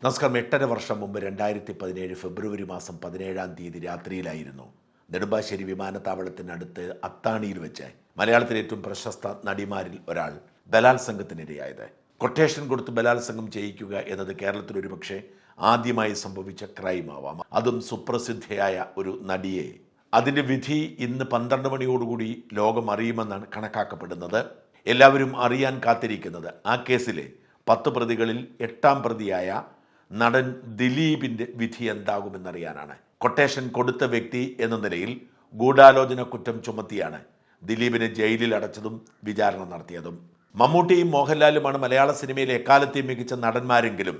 നമസ്കാരം. 8.5 വർഷം മുമ്പ് 2017 ഫെബ്രുവരി മാസം 17-ാം തീയതി രാത്രിയിലായിരുന്നു നെടുമ്പാശ്ശേരി വിമാനത്താവളത്തിനടുത്ത് അത്താണിയിൽ വെച്ച് മലയാളത്തിലെ ഏറ്റവും പ്രശസ്ത നടിമാരിൽ ഒരാൾ ബലാത്സംഗത്തിനിരയായത്. കൊട്ടേഷൻ കൊടുത്ത് ബലാത്സംഗം ചെയ്യിക്കുക എന്നത് കേരളത്തിൽ ഒരുപക്ഷെ ആദ്യമായി സംഭവിച്ച ക്രൈമാവാം. അതും സുപ്രസിദ്ധയായ ഒരു നടിയെ. അതിൻ്റെ വിധി ഇന്ന് 12 മണിയോടുകൂടി ലോകം അറിയുമെന്നാണ് കണക്കാക്കപ്പെടുന്നത്. എല്ലാവരും അറിയാൻ കാത്തിരിക്കുന്നത് ആ കേസിലെ 10 പ്രതികളിൽ 8-ാം പ്രതിയായ നടൻ ദിലീപിൻ്റെ വിധി എന്താകുമെന്നറിയാനാണ്. കൊട്ടേഷൻ കൊടുത്ത വ്യക്തി എന്ന നിലയിൽ ഗൂഢാലോചന കുറ്റം ചുമത്തിയാണ് ദിലീപിനെ ജയിലിൽ അടച്ചതും വിചാരണ നടത്തിയതും. മമ്മൂട്ടിയും മോഹൻലാലുമാണ് മലയാള സിനിമയിലെ എക്കാലത്തെയും മികച്ച നടന്മാരെങ്കിലും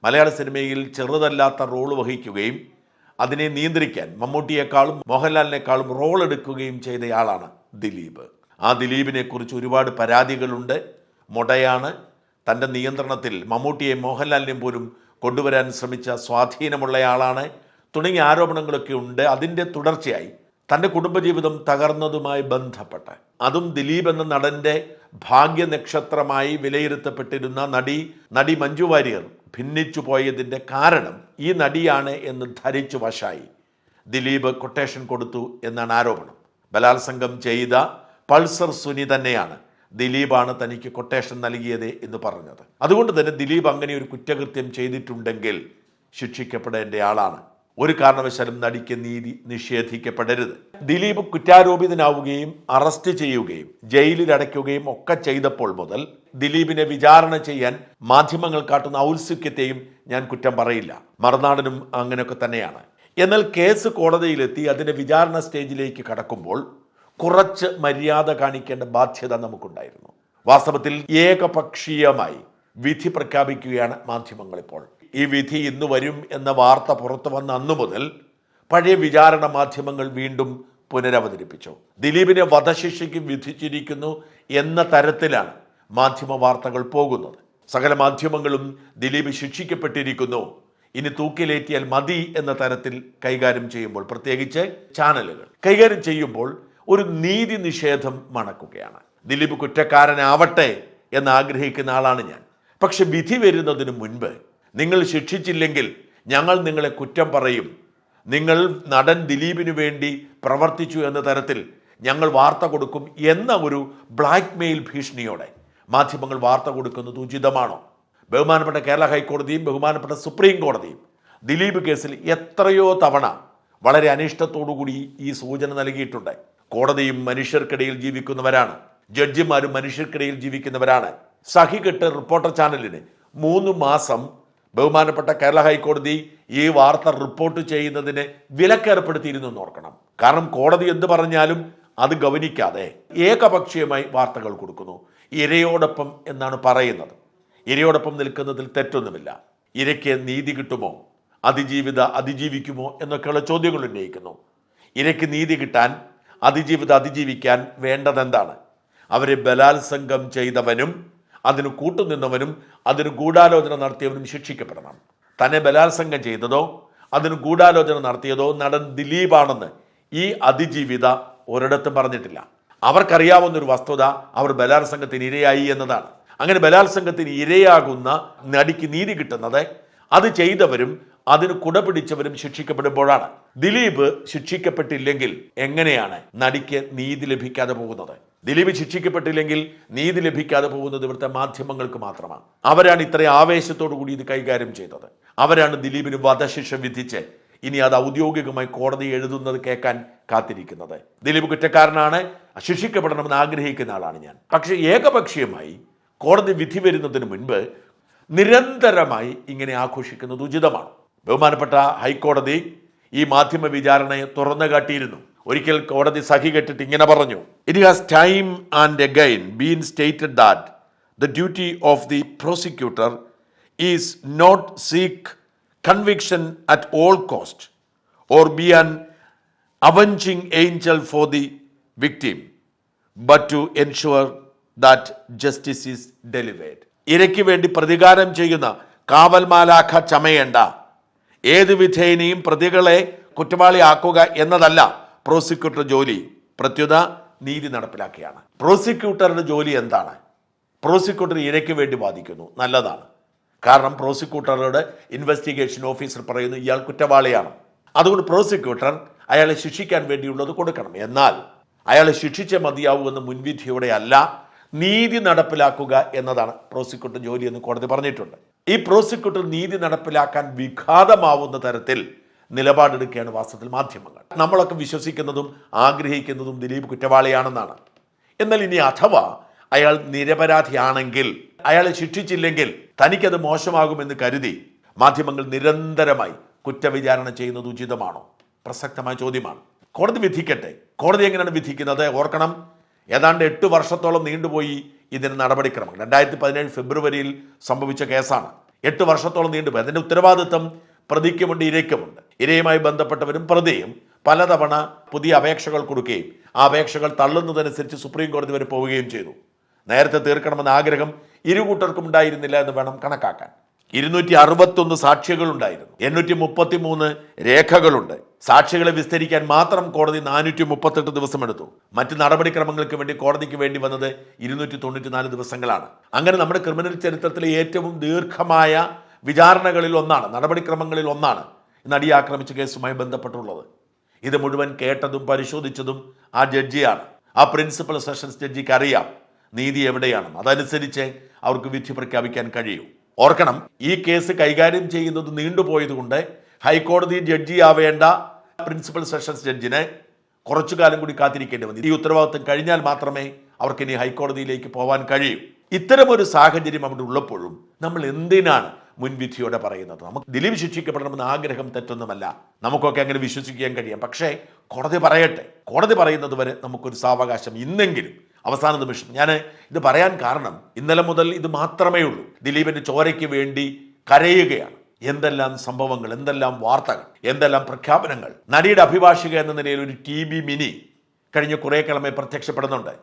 മലയാള സിനിമയിൽ ചെറുതല്ലാത്ത റോൾ വഹിക്കുകയും അതിനെ നിയന്ത്രിക്കാൻ മമ്മൂട്ടിയെക്കാളും മോഹൻലാലിനേക്കാളും റോൾ എടുക്കുകയും ചെയ്തയാളാണ് ദിലീപ്. ആ ദിലീപിനെ കുറിച്ച് ഒരുപാട് പരാതികളുണ്ട്. മുടയാണ്, തൻ്റെ നിയന്ത്രണത്തിൽ മമ്മൂട്ടിയെയും മോഹൻലാലിനെയും പോലും കൊണ്ടുവരാൻ ശ്രമിച്ച സ്വാധീനമുള്ളയാളാണ് തുടങ്ങിയ ആരോപണങ്ങളൊക്കെ ഉണ്ട്. അതിൻ്റെ തുടർച്ചയായി തൻ്റെ കുടുംബജീവിതം തകർന്നതുമായി ബന്ധപ്പെട്ട് അതും ദിലീപ് എന്ന നടൻ്റെ ഭാഗ്യനക്ഷത്രമായി വിലയിരുത്തപ്പെട്ടിരുന്ന നടി മഞ്ജു വാര്യർ ഭിന്നിച്ചു പോയതിൻ്റെ കാരണം ഈ നടിയാണ് എന്ന് ധരിച്ചു വശായി ദിലീപ് കൊട്ടേഷൻ കൊടുത്തു എന്നാണ് ആരോപണം. ബലാത്സംഗം ചെയ്ത പൾസർ സുനി തന്നെയാണ് ദിലീപാണ് തനിക്ക് കൊട്ടേഷൻ നൽകിയത് എന്ന് പറഞ്ഞത്. അതുകൊണ്ട് തന്നെ ദിലീപ് അങ്ങനെ ഒരു കുറ്റകൃത്യം ചെയ്തിട്ടുണ്ടെങ്കിൽ ശിക്ഷിക്കപ്പെടേണ്ട ആളാണ്. ഒരു കാരണവശാലും നടിക്ക് നീതി നിഷേധിക്കപ്പെടരുത്. ദിലീപ് കുറ്റാരോപിതനാവുകയും അറസ്റ്റ് ചെയ്യുകയും ജയിലിൽ അടയ്ക്കുകയും ഒക്കെ ചെയ്തപ്പോൾ മുതൽ ദിലീപിനെ വിചാരണ ചെയ്യാൻ മാധ്യമങ്ങൾ കാട്ടുന്ന ഔത്സുക്യത്തെയും ഞാൻ കുറ്റം പറയില്ല. മറുനാടനും അങ്ങനെയൊക്കെ തന്നെയാണ്. എന്നാൽ കേസ് കോടതിയിലെത്തി അതിൻ്റെ വിചാരണ സ്റ്റേജിലേക്ക് കടക്കുമ്പോൾ കുറച്ച് മര്യാദ കാണിക്കേണ്ട ബാധ്യത നമുക്കുണ്ടായിരുന്നു. വാസ്തവത്തിൽ ഏകപക്ഷീയമായി വിധി പ്രഖ്യാപിക്കുകയാണ് മാധ്യമങ്ങൾ ഇപ്പോൾ. ഈ വിധി ഇന്ന് വരും എന്ന വാർത്ത പുറത്തു വന്ന അന്നു മുതൽ പഴയ വിചാരണ മാധ്യമങ്ങൾ വീണ്ടും പുനരവതരിപ്പിച്ചു. ദിലീപിനെ വധശിക്ഷയ്ക്ക് വിധിച്ചിരിക്കുന്നു എന്ന തരത്തിലാണ് മാധ്യമ വാർത്തകൾ പോകുന്നത്. സകല മാധ്യമങ്ങളും ദിലീപ് ശിക്ഷിക്കപ്പെട്ടിരിക്കുന്നു, ഇനി തൂക്കിലേറ്റിയാൽ മതി എന്ന തരത്തിൽ കൈകാര്യം ചെയ്യുമ്പോൾ, പ്രത്യേകിച്ച് ചാനലുകൾ കൈകാര്യം ചെയ്യുമ്പോൾ ഒരു നീതി നിഷേധം മണക്കുകയാണ്. ദിലീപ് കുറ്റക്കാരനാവട്ടെ എന്ന് ആഗ്രഹിക്കുന്ന ആളാണ് ഞാൻ. പക്ഷെ വിധി വരുന്നതിന് മുൻപ് നിങ്ങൾ ശിക്ഷിച്ചില്ലെങ്കിൽ ഞങ്ങൾ നിങ്ങളെ കുറ്റം പറയും, നിങ്ങൾ നടൻ ദിലീപിനു വേണ്ടി പ്രവർത്തിച്ചു എന്ന തരത്തിൽ ഞങ്ങൾ വാർത്ത കൊടുക്കും എന്ന ഒരു ബ്ലാക്ക് മെയിൽ ഭീഷണിയോടെ മാധ്യമങ്ങൾ വാർത്ത കൊടുക്കുന്നത് ഉചിതമാണോ? ബഹുമാനപ്പെട്ട കേരള ഹൈക്കോടതിയും ബഹുമാനപ്പെട്ട സുപ്രീം കോടതിയും ദിലീപ് കേസിൽ എത്രയോ തവണ വളരെ അനിഷ്ടത്തോടുകൂടി ഈ സൂചന നൽകിയിട്ടുണ്ട്. കോടതിയും മനുഷ്യർക്കിടയിൽ ജീവിക്കുന്നവരാണ്, ജഡ്ജിമാരും മനുഷ്യർക്കിടയിൽ ജീവിക്കുന്നവരാണ്. സഹികെട്ട് റിപ്പോർട്ടർ ചാനലിന് 3 മാസം ബഹുമാനപ്പെട്ട കേരള ഹൈക്കോടതി ഈ വാർത്ത റിപ്പോർട്ട് ചെയ്യുന്നതിന് വിലക്കേർപ്പെടുത്തിയിരുന്നു എന്ന് ഓർക്കണം. കാരണം കോടതി എന്ത് പറഞ്ഞാലും അത് ഗൗനിക്കാതെ ഏകപക്ഷീയമായി വാർത്തകൾ കൊടുക്കുന്നു. ഇരയോടൊപ്പം എന്നാണ് പറയുന്നത്. ഇരയോടൊപ്പം നിൽക്കുന്നതിൽ തെറ്റൊന്നുമില്ല. ഇരയ്ക്ക് നീതി കിട്ടുമോ, അതിജീവിക്കുമോ എന്നൊക്കെയുള്ള ചോദ്യങ്ങൾ ഉന്നയിക്കുന്നു. ഇരയ്ക്ക് നീതി കിട്ടാൻ, അതിജീവിക്കാൻ വേണ്ടതെന്താണ്? അവരെ ബലാത്സംഗം ചെയ്തവനും അതിന് കൂട്ടുനിന്നവനും അതിന് ഗൂഢാലോചന നടത്തിയവനും ശിക്ഷിക്കപ്പെടണം. തന്നെ ബലാത്സംഗം ചെയ്തതോ അതിന് ഗൂഢാലോചന നടത്തിയതോ നടൻ ദിലീപാണെന്ന് ഈ അതിജീവിത ഒരിടത്തും പറഞ്ഞിട്ടില്ല. അവർക്കറിയാവുന്നൊരു വസ്തുത അവർ ബലാത്സംഗത്തിന് ഇരയായി എന്നതാണ്. അങ്ങനെ ബലാത്സംഗത്തിന് ഇരയാകുന്ന നടിക്ക് നീതി കിട്ടുന്നത് അത് ചെയ്തവരും അതിന് കുടപിടിച്ചവരും ശിക്ഷിക്കപ്പെടുമ്പോഴാണ്. ദിലീപ് ശിക്ഷിക്കപ്പെട്ടില്ലെങ്കിൽ എങ്ങനെയാണ് നടിക്ക് നീതി ലഭിക്കാതെ പോകുന്നത്? ദിലീപ് ശിക്ഷിക്കപ്പെട്ടില്ലെങ്കിൽ നീതി ലഭിക്കാതെ പോകുന്നത് ഇവിടുത്തെ മാധ്യമങ്ങൾക്ക് മാത്രമാണ്. അവരാണ് ഇത്രയും ആവേശത്തോടു കൂടി ഇത് കൈകാര്യം ചെയ്തത്. അവരാണ് ദിലീപിന് വധശിക്ഷ വിധിച്ച് ഇനി അത് ഔദ്യോഗികമായി കോടതി എഴുതുന്നത് കേൾക്കാൻ കാത്തിരിക്കുന്നത്. ദിലീപ് കുറ്റക്കാരനാണ്, ശിക്ഷിക്കപ്പെടണമെന്ന് ആഗ്രഹിക്കുന്ന ആളാണ് ഞാൻ. പക്ഷേ ഏകപക്ഷീയമായി കോടതി വിധി വരുന്നതിന് മുൻപ് നിരന്തരമായി ഇങ്ങനെ ആഘോഷിക്കുന്നത് ഉചിതമാണ്. ബഹുമാനപ്പെട്ട ഹൈക്കോടതി ഈ മാധ്യമ വിചാരണയെ തുറന്നു കാട്ടിയിരുന്നു. ഒരിക്കൽ കോടതി സഹി കെട്ടിട്ട് ഇങ്ങനെ പറഞ്ഞു: it has time and again been stated that the duty of the prosecutor is not seek conviction at all cost or be an avenging angel for the victim but to ensure that justice is delivered. ഇരയ്ക്ക് വേണ്ടി പ്രതികാരം ചെയ്യുന്ന കാവൽമാലാഖ ചമയേണ്ട. ഏത് വിധേനയും പ്രതികളെ കുറ്റവാളിയാക്കുക എന്നതല്ല prosecutor ജോലി. പ്രത്യുത നീതി നടപ്പിലാക്കുകയാണ്. പ്രോസിക്യൂട്ടറുടെ ജോലി എന്താണ്? പ്രോസിക്യൂട്ടർ ഇരയ്ക്ക് വേണ്ടി വാദിക്കുന്നു, നല്ലതാണ്. കാരണം പ്രോസിക്യൂട്ടറുടെ ഇൻവെസ്റ്റിഗേഷൻ ഓഫീസർ പറയുന്നു ഇയാൾ കുറ്റവാളിയാണ്. അതുകൊണ്ട് പ്രോസിക്യൂട്ടർ അയാളെ ശിക്ഷിക്കാൻ വേണ്ടിയുള്ളത് കൊടുക്കണം. എന്നാൽ അയാളെ ശിക്ഷിച്ചേ മതിയാവൂ എന്ന മുൻവിധിയോടെ അല്ല, നീതി നടപ്പിലാക്കുക എന്നതാണ് പ്രോസിക്യൂട്ടർ ജോലി എന്ന് കോടതി പറഞ്ഞിട്ടുണ്ട്. ഈ പ്രോസിക്യൂട്ടർ നീതി നടപ്പിലാക്കാൻ വിഘാതമാവുന്ന തരത്തിൽ നിലപാടെടുക്കുകയാണ് വാസ്തവത്തിൽ മാധ്യമങ്ങൾ. നമ്മളൊക്കെ വിശ്വസിക്കുന്നതും ആഗ്രഹിക്കുന്നതും ദിലീപ് കുറ്റവാളിയാണെന്നാണ്. എന്നാൽ ഇനി അഥവാ അയാൾ നിരപരാധിയാണെങ്കിൽ, അയാളെ ശിക്ഷിച്ചില്ലെങ്കിൽ തനിക്കത് മോശമാകുമെന്ന് കരുതി മാധ്യമങ്ങൾ നിരന്തരമായി കുറ്റവിചാരണ ചെയ്യുന്നത് ഉചിതമാണോ? പ്രസക്തമായ ചോദ്യമാണ്. കോടതി വിധിക്കട്ടെ. കോടതി എങ്ങനെയാണ് വിധിക്കുന്നത്? ഓർക്കണം, ഏതാണ്ട് 8 വർഷത്തോളം നീണ്ടുപോയി ഇതിന് നടപടിക്രമം. 2017 ഫെബ്രുവരിയിൽ സംഭവിച്ച കേസാണ്. 8 വർഷത്തോളം നീണ്ടുപോയി. അതിൻ്റെ ഉത്തരവാദിത്വം പ്രതിക്കുമുണ്ട്, ഇരയ്ക്കുമുണ്ട്. ഇരയുമായി ബന്ധപ്പെട്ടവരും പ്രതിയും പലതവണ പുതിയ അപേക്ഷകൾ കൊടുക്കുകയും ആ അപേക്ഷകൾ തള്ളുന്നതനുസരിച്ച് സുപ്രീം കോടതി വരെ പോവുകയും ചെയ്തു. നേരത്തെ തീർക്കണമെന്ന ആഗ്രഹം ഇരുകൂട്ടർക്കും ഉണ്ടായിരുന്നില്ല എന്ന് വേണം കണക്കാക്കാൻ. 261 സാക്ഷികളുണ്ടായിരുന്നു, 833 രേഖകളുണ്ട്. സാക്ഷികളെ വിസ്തരിക്കാൻ മാത്രം കോടതി 438 ദിവസമെടുത്തു. മറ്റ് നടപടിക്രമങ്ങൾക്ക് വേണ്ടി കോടതിക്ക് വേണ്ടി വന്നത് 294 ദിവസങ്ങളാണ്. അങ്ങനെ നമ്മുടെ ക്രിമിനൽ ചരിത്രത്തിലെ ഏറ്റവും ദീർഘമായ വിചാരണകളിൽ ഒന്നാണ്, നടപടിക്രമങ്ങളിൽ ഒന്നാണ് നടിയെ ആക്രമിച്ച കേസുമായി ബന്ധപ്പെട്ടുള്ളത്. ഇത് മുഴുവൻ കേട്ടതും പരിശോധിച്ചതും ആ ജഡ്ജിയാണ്. ആ പ്രിൻസിപ്പൽ സെഷൻസ് ജഡ്ജിക്ക് അറിയാം നീതി എവിടെയാണെന്ന്. അതനുസരിച്ച് അവർക്ക് വിധി പ്രഖ്യാപിക്കാൻ കഴിയൂ. ഓർക്കണം, ഈ കേസ് കൈകാര്യം ചെയ്യുന്നത് നീണ്ടുപോയതുകൊണ്ട് ഹൈക്കോടതി ജഡ്ജി ആവേണ്ട പ്രിൻസിപ്പൽ സെഷൻസ് ജഡ്ജിനെ കുറച്ചു കാലം കൂടി കാത്തിരിക്കേണ്ടി വന്നു. ഈ ഉത്തരവാദിത്വം കഴിഞ്ഞാൽ മാത്രമേ അവർക്ക് ഇനി ഹൈക്കോടതിയിലേക്ക് പോകാൻ കഴിയൂ. ഇത്തരമൊരു സാഹചര്യം അവിടെ ഉള്ളപ്പോഴും നമ്മൾ എന്തിനാണ് മുൻവിധിയോടെ പറയുന്നത്? നമുക്ക് ദിലീപ് ശിക്ഷിക്കപ്പെടണമെന്ന ആഗ്രഹം തെറ്റൊന്നുമല്ല, നമുക്കൊക്കെ അങ്ങനെ വിശ്വസിക്കാൻ കഴിയാം. പക്ഷേ കോടതി പറയട്ടെ. കോടതി പറയുന്നത് വരെ നമുക്കൊരു സാവകാശം ഇന്നെങ്കിലും അവസാന നിമിഷം. ഞാൻ ഇത് പറയാൻ കാരണം ഇന്നലെ മുതൽ ഇത് മാത്രമേ ഉള്ളൂ. ദിലീപിന്റെ ചോരയ്ക്ക് വേണ്ടി കരയുകയാണ്. എന്തെല്ലാം സംഭവങ്ങൾ, എന്തെല്ലാം വാർത്തകൾ, എന്തെല്ലാം പ്രഖ്യാപനങ്ങൾ. നടിയുടെ അഭിഭാഷിക എന്ന നിലയിൽ ഒരു TV മിനി കഴിഞ്ഞ കുറേ കാലമായി പ്രത്യക്ഷപ്പെടുന്നുണ്ട്.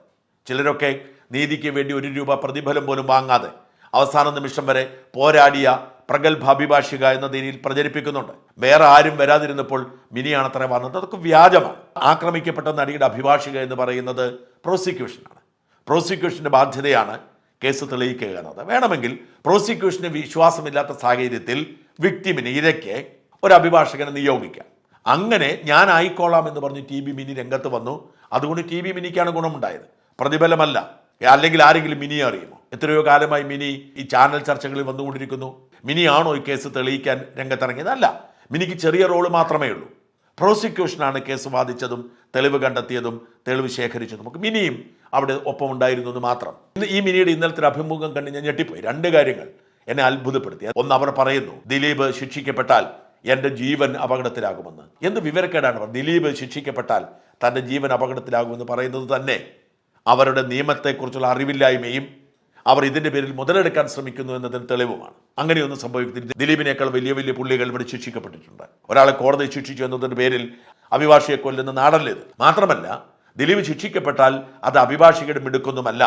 ചിലരൊക്കെ നീതിക്ക് വേണ്ടി 1 രൂപ പ്രതിഫലം പോലും വാങ്ങാതെ അവസാന നിമിഷം വരെ പോരാടിയ പ്രഗത്ഭ അഭിഭാഷിക എന്ന രീതിയിൽ പ്രചരിപ്പിക്കുന്നുണ്ട്. വേറെ ആരും വരാതിരുന്നപ്പോൾ മിനിയാണ് അത്ര വന്നത്. അതൊക്കെ വ്യാജമാണ്. ആക്രമിക്കപ്പെട്ട നടിയുടെ അഭിഭാഷിക എന്ന് പറയുന്നത് പ്രോസിക്യൂഷനാണ്. പ്രോസിക്യൂഷന്റെ ബാധ്യതയാണ് കേസ് തെളിയിക്കുക എന്നത്. വേണമെങ്കിൽ പ്രോസിക്യൂഷന് വിശ്വാസമില്ലാത്ത സാഹചര്യത്തിൽ വിക്ടിമിന്, ഇരയ്ക്ക് ഒരു അഭിഭാഷകനെ നിയോഗിക്കാം. അങ്ങനെ ഞാൻ ആയിക്കോളാം എന്ന് പറഞ്ഞ് TV മിനി രംഗത്ത് വന്നു. അതുകൊണ്ട് TV മിനിക്കാണ് ഗുണമുണ്ടായത്, പ്രതിഫലമല്ല. അല്ലെങ്കിൽ ആരെങ്കിലും മിനിയെ അറിയുമോ? എത്രയോ കാലമായി മിനി ഈ ചാനൽ ചർച്ചകളിൽ വന്നുകൊണ്ടിരിക്കുന്നു. മിനിയാണോ ഈ കേസ് തെളിയിക്കാൻ രംഗത്തിറങ്ങിയത്? അല്ല, മിനിക്ക് ചെറിയ റോള് മാത്രമേ ഉള്ളൂ. പ്രോസിക്യൂഷനാണ് കേസ് വാദിച്ചതും തെളിവ് കണ്ടെത്തിയതും തെളിവ് ശേഖരിച്ചതും ഒക്കെ. മിനിയും അവിടെ ഒപ്പം ഉണ്ടായിരുന്നു എന്ന് മാത്രം. ഈ മിനിയുടെ ഇന്നലത്തെ അഭിമുഖം കണ്ട് ഞാൻ ഞെട്ടിപ്പോയി. 2 കാര്യങ്ങൾ എന്നെ അത്ഭുതപ്പെടുത്തി. ഒന്ന്, അവർ പറയുന്നു ദിലീപ് ശിക്ഷിക്കപ്പെട്ടാൽ എൻ്റെ ജീവൻ അപകടത്തിലാകുമെന്ന്. എന്ത് വിവരക്കേടാണ് അവർ? ദിലീപ് ശിക്ഷിക്കപ്പെട്ടാൽ തൻ്റെ ജീവൻ അപകടത്തിലാകുമെന്ന് പറയുന്നത് തന്നെ അവരുടെ നിയമത്തെക്കുറിച്ചുള്ള അറിവില്ലായ്മയും അവർ ഇതിൻ്റെ പേരിൽ മുതലെടുക്കാൻ ശ്രമിക്കുന്നു എന്നതിന് തെളിവുമാണ്. അങ്ങനെയൊന്നും സംഭവിക്കുന്നില്ല. ദിലീപിനേക്കാൾ വലിയ വലിയ പുള്ളികൾ ഇവിടെ ശിക്ഷിക്കപ്പെട്ടിട്ടുണ്ട്. ഒരാളെ കോടതി ശിക്ഷിച്ചു എന്നതിൻ്റെ പേരിൽ അഭിഭാഷകയെ കൊല്ലുന്ന നാടല്ലേത്. മാത്രമല്ല, ദിലീപ് ശിക്ഷിക്കപ്പെട്ടാൽ അത് അഭിഭാഷകയുടെ മിടുക്കൊന്നുമല്ല,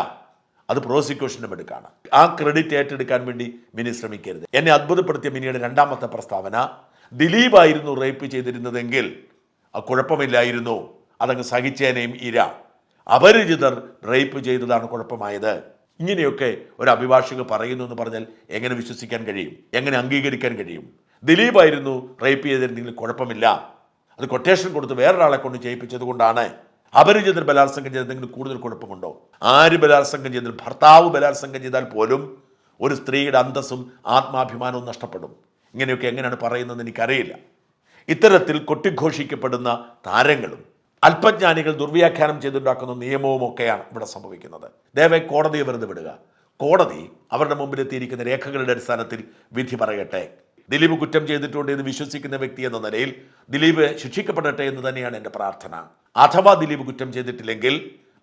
അത് പ്രോസിക്യൂഷന്റെ മിടുക്കാണ്. ആ ക്രെഡിറ്റ് ഏറ്റെടുക്കാൻ വേണ്ടി മിനി ശ്രമിക്കരുത്. എന്നെ അത്ഭുതപ്പെടുത്തിയ മിനിയുടെ 2ാമത്തെ പ്രസ്താവന, ദിലീപായിരുന്നു റേപ്പ് ചെയ്തിരുന്നതെങ്കിൽ കുഴപ്പമില്ലായിരുന്നു, അതങ്ങ് സഹിച്ചേനയും ഇര. അപരിചിതർ റേപ്പ് ചെയ്തതാണ് കുഴപ്പമായത്. ഇങ്ങനെയൊക്കെ ഒരു അഭിഭാഷക പറയുന്നു എന്ന് പറഞ്ഞാൽ എങ്ങനെ വിശ്വസിക്കാൻ കഴിയും? എങ്ങനെ അംഗീകരിക്കാൻ കഴിയും? ദിലീപായിരുന്നു റേപ്പ് ചെയ്തിരുന്നെങ്കിൽ കുഴപ്പമില്ല, അത് കൊട്ടേഷൻ കൊടുത്ത് വേറൊരാളെ കൊണ്ട് ചെയ്യിപ്പിച്ചത് കൊണ്ടാണ്. അപരിചിതർ ബലാത്സംഗം ചെയ്തെങ്കിൽ കൂടുതൽ കുഴപ്പമുണ്ടോ? ആര് ബലാത്സംഗം ചെയ്താൽ, ഭർത്താവ് ബലാത്സംഗം ചെയ്താൽ പോലും ഒരു സ്ത്രീയുടെ അന്തസ്സും ആത്മാഭിമാനവും നഷ്ടപ്പെടും. ഇങ്ങനെയൊക്കെ എങ്ങനെയാണ് പറയുന്നതെന്ന് എനിക്കറിയില്ല. ഇത്തരത്തിൽ കൊട്ടിഘോഷിക്കപ്പെടുന്ന താരങ്ങളും അല്പജ്ഞാനികൾ ദുർവ്യാഖ്യാനം ചെയ്തുണ്ടാക്കുന്ന നിയമവും ഒക്കെയാണ് ഇവിടെ സംഭവിക്കുന്നത്. ദയവായി കോടതിയെ വെറുതെ വിടുക. കോടതി അവരുടെ മുമ്പിലെത്തിയിരിക്കുന്ന രേഖകളുടെ അടിസ്ഥാനത്തിൽ വിധി പറയട്ടെ. ദിലീപ് കുറ്റം ചെയ്തിട്ടുണ്ട് എന്ന് വിശ്വസിക്കുന്ന വ്യക്തി എന്ന നിലയിൽ ദിലീപ് ശിക്ഷിക്കപ്പെടട്ടെ എന്ന് തന്നെയാണ് എൻ്റെ പ്രാർത്ഥന. അഥവാ ദിലീപ് കുറ്റം ചെയ്തിട്ടില്ലെങ്കിൽ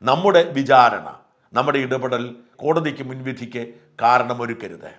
നമ്മുടെ വിചാരണ, നമ്മുടെ ഇടപെടൽ കോടതിക്ക് മുൻവിധിക്ക് കാരണമൊരുക്കരുത്.